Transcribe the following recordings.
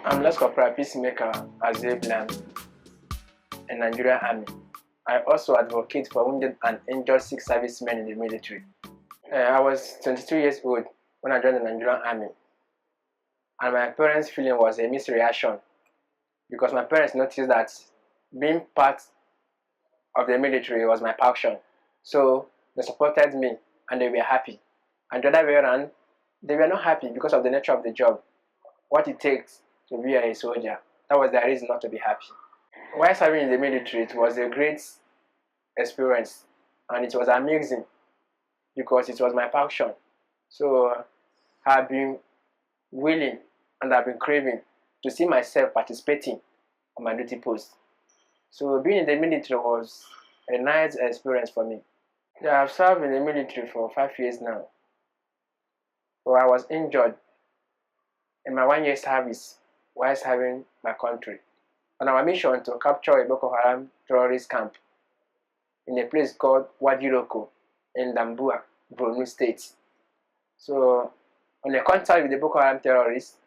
I'm Last Corporal Peacemaker as Zablan in Nigerian Army. I also advocate for wounded and injured Sikh servicemen in the military. I was 22 years old when I joined the Nigerian Army, and my parents' feeling was a mixed reaction because my parents noticed that being part of the military was my passion. So they supported me and they were happy. And the other way around, they were not happy because of the nature of the job, what it takes to be a soldier. That was the reason not to be happy. While serving in the military, it was a great experience and it was amazing because it was my passion. So I've been willing and I've been craving to see myself participating on my duty post. So being in the military was a nice experience for me. Yeah, I've served in the military for 5 years now. So I was injured in my 1 year service while serving my country on our mission to capture a Boko Haram terrorist camp in a place called Wajiroko in Dambuwa, Borno State. So on a contact with the Boko Haram terrorists,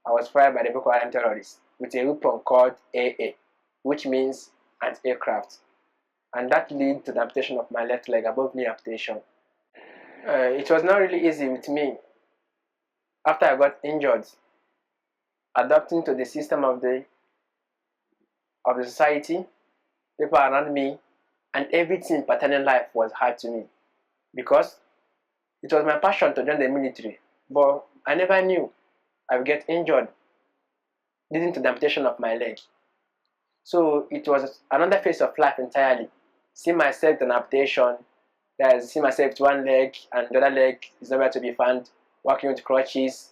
I was fired by the Boko Haram terrorists with a weapon called AA, which means anti-aircraft. And that led to the amputation of my left leg, above knee amputation. It was not really easy with me after I got injured, adapting to the system of the society, people around me, and everything pertaining life was hard to me because it was my passion to join the military, but I never knew I would get injured, leading to the amputation of my leg. So it was another phase of life entirely. See myself with an amputation, see myself with one leg and the other leg is nowhere to be found, walking with crutches,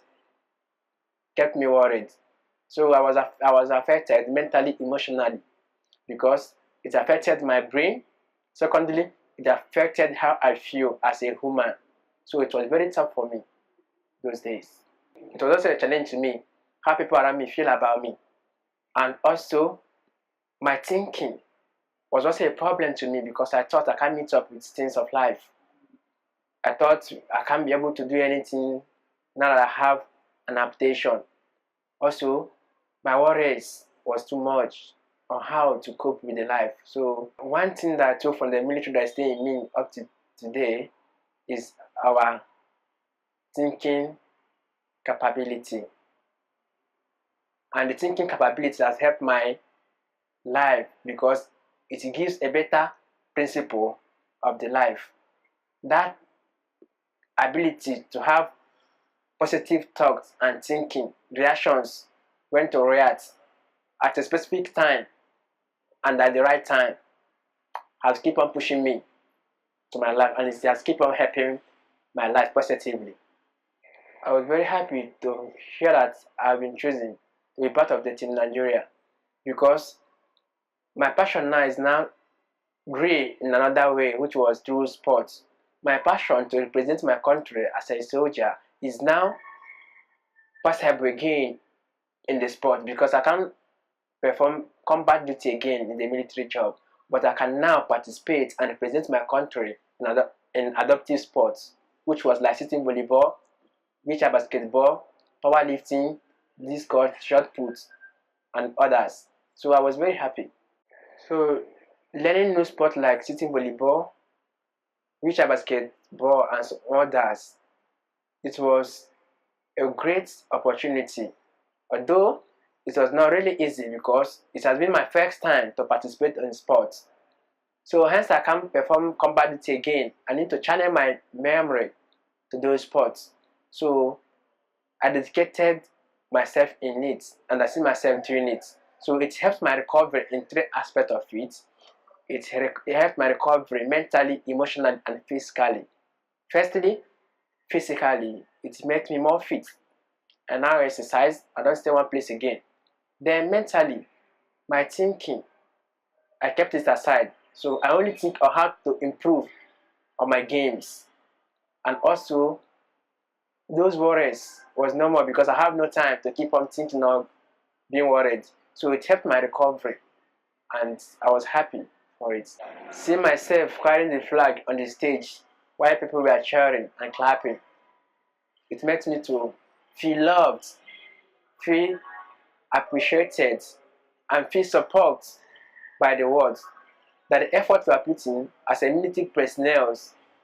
kept me worried. So I was affected mentally, emotionally, because it affected my brain. Secondly, it affected how I feel as a human. So it was very tough for me those days. It was also a challenge to me, how people around me feel about me. And also, my thinking was also a problem to me because I thought I can't meet up with things of life. I thought I can't be able to do anything now that I have an amputation. Also, my worries was too much on how to cope with the life. So one thing that I took from the military that stay in me up to today is our thinking capability. And the thinking capability has helped my life because it gives a better principle of the life. That ability to have positive thoughts and thinking, reactions, when to react at a specific time and at the right time has keep on pushing me to my life and it has keep on helping my life positively. I was very happy to hear that I've been chosen to be part of the Team Nigeria because my passion now is now grew in another way, which was through sports. My passion to represent my country as a soldier is now possible again in the sport because I can't perform combat duty again in the military job, but I can now participate and represent my country in adaptive sports, which was like sitting volleyball, wheelchair basketball, powerlifting, discus, shot put, and others. So I was very happy. So learning new sports like sitting volleyball, wheelchair basketball, and some others, it was a great opportunity. Although it was not really easy because it has been my first time to participate in sports. So hence I can't perform combat duty again. I need to channel my memory to those sports. So I dedicated myself in it and I see myself doing it. So it helps my recovery in 3 aspects of it. It helps my recovery mentally, emotionally, and physically. Firstly, physically, it makes me more fit. And now I exercise, I don't stay one place again. Then mentally, my thinking, I kept it aside. So I only think of how to improve on my games. And also, those worries was no more because I have no time to keep on thinking of being worried. So it helped my recovery and I was happy for it. Seeing myself carrying the flag on the stage while people were cheering and clapping, it makes me to feel loved, feel appreciated and feel support by the world. That the effort we are putting as a military personnel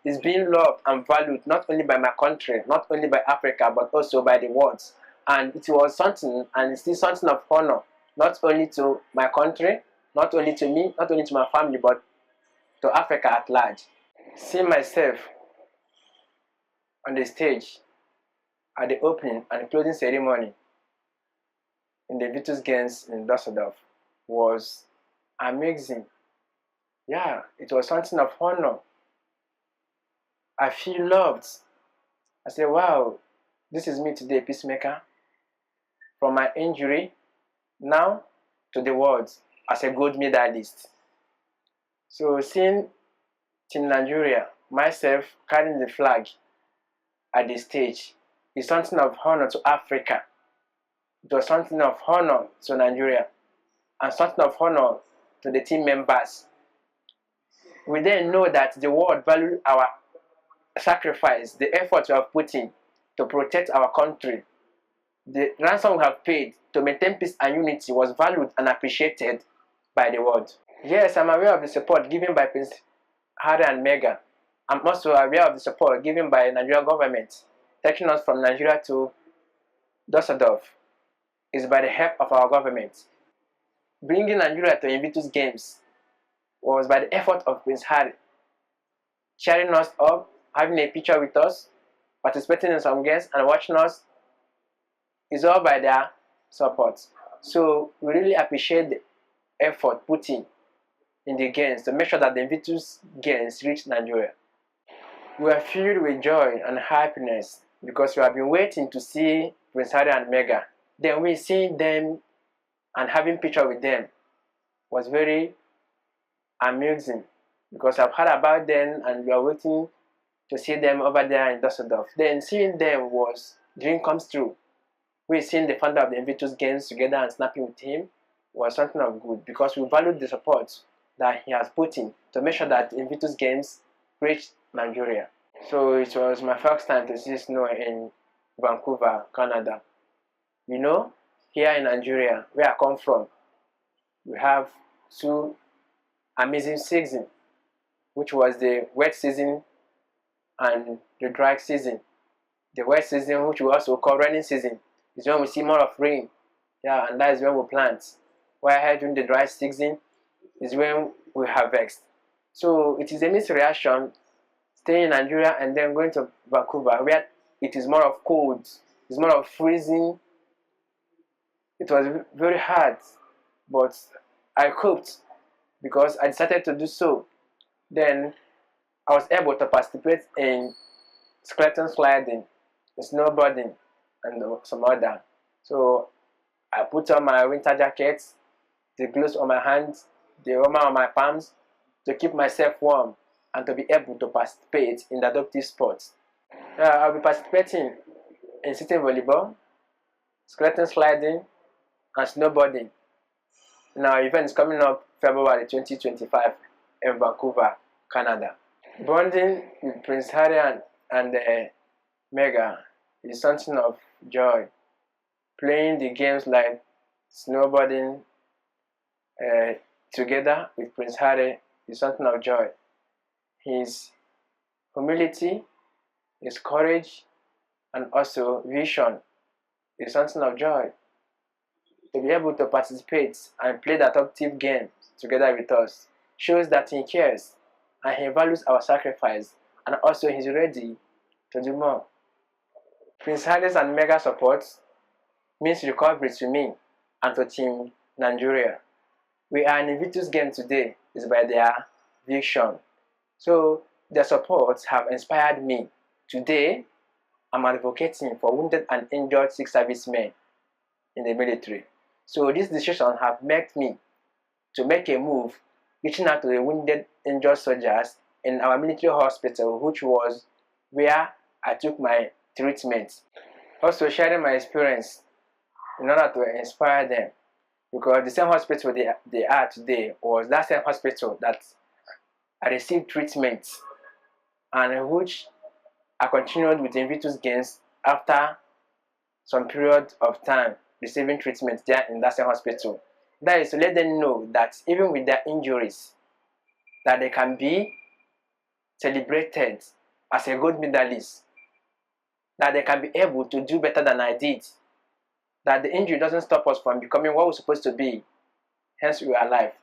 is being loved and valued not only by my country, not only by Africa, but also by the world. And it was something, and it's still something of honor, not only to my country, not only to me, not only to my family, but to Africa at large. Seeing myself on the stage at the opening and closing ceremony in the Invictus Games in Düsseldorf was amazing. Yeah, it was something of honor. I feel loved. I said, wow, this is me today, Peacemaker. From my injury now to the world as a gold medalist. So seeing Team Nigeria, myself carrying the flag at the stage is something of honor to Africa. It was something of honor to Nigeria and something of honor to the team members. We then know that the world valued our sacrifice, the effort we have put in to protect our country. The ransom we have paid to maintain peace and unity was valued and appreciated by the world. Yes, I'm aware of the support given by Prince Harry and Meghan. I'm also aware of the support given by the Nigerian government, taking us from Nigeria to Düsseldorf is by the help of our government. Bringing Nigeria to Invictus Games was by the effort of Prince Harry, cheering us up, having a picture with us, participating in some games, and watching us is all by their support. So we really appreciate the effort put in the games to make sure that the Invictus Games reach Nigeria. We are filled with joy and happiness because we have been waiting to see Prince Harry and Meghan. Then we seeing them and having picture with them was very amusing because I've heard about them and we are waiting to see them over there in Düsseldorf. Then seeing them was dream comes true. We seeing the founder of the Invictus Games together and snapping with him was something of good because we valued the support that he has put in to make sure that Invictus Games reached Nigeria. So it was my first time to see snow in Vancouver, Canada. You know, here in Nigeria, where I come from, we have two amazing seasons, which was the wet season and the dry season. The wet season, which we also call rainy season, is when we see more of rain. Yeah, and that is when we plant. While during the dry season is when we harvest. So it is a mixed reaction staying in Nigeria and then going to Vancouver where it is more of cold, it's more of freezing. It was very hard, but I coped because I decided to do so. Then I was able to participate in skeleton sliding, snowboarding, and some other. So I put on my winter jackets, the gloves on my hands, the warmer on my palms to keep myself warm and to be able to participate in the adaptive sports. I'll be participating in sitting volleyball, skeleton sliding, and snowboarding. Our event is coming up February 2025 in Vancouver, Canada. Bonding with Prince Harry and Meghan is something of joy. Playing the games like snowboarding together with Prince Harry is something of joy. His humility, his courage, and also vision is something of joy. To be able to participate and play the adaptive game together with us shows that he cares and he values our sacrifice and also he's ready to do more. Prince Harry's and Meghan's support means recovery to me and to Team Nigeria. We are in Invictus Game today is by their vision. So their support have inspired me. Today, I'm advocating for wounded and injured Sikh servicemen in the military. So this decision have made me to make a move reaching out to the wounded, injured soldiers in our military hospital, which was where I took my treatment. Also sharing my experience in order to inspire them, because the same hospital they are today was that same hospital that I received treatment and which I continued with Invictus Games after some period of time. receiving treatment there in that same hospital. That is to let them know that even with their injuries, that they can be celebrated as a gold medalist, that they can be able to do better than I did, that the injury doesn't stop us from becoming what we're supposed to be, hence we are alive.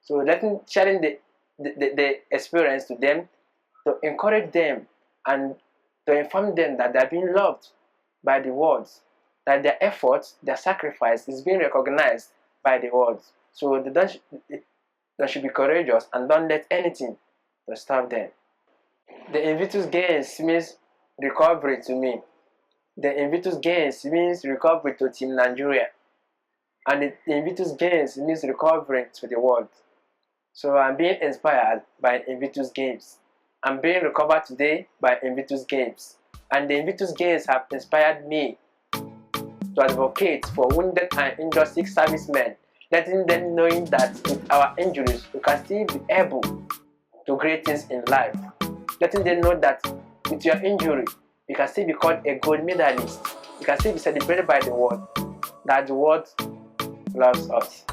So sharing the experience to them, to encourage them and to inform them that they are being loved by the world, that their effort, their sacrifice is being recognized by the world. So they should be courageous and don't let anything to stop them. The Invictus Games means recovery to me. The Invictus Games means recovery to Team Nigeria. And the Invictus Games means recovery to the world. So I'm being inspired by Invictus Games. I'm being recovered today by Invictus Games. And the Invictus Games have inspired me to advocate for wounded and injured Sikh servicemen, letting them knowing that with our injuries, we can still be able to great things in life. Letting them know that with your injury, you can still be called a gold medalist. You can still be celebrated by the world, that the world loves us.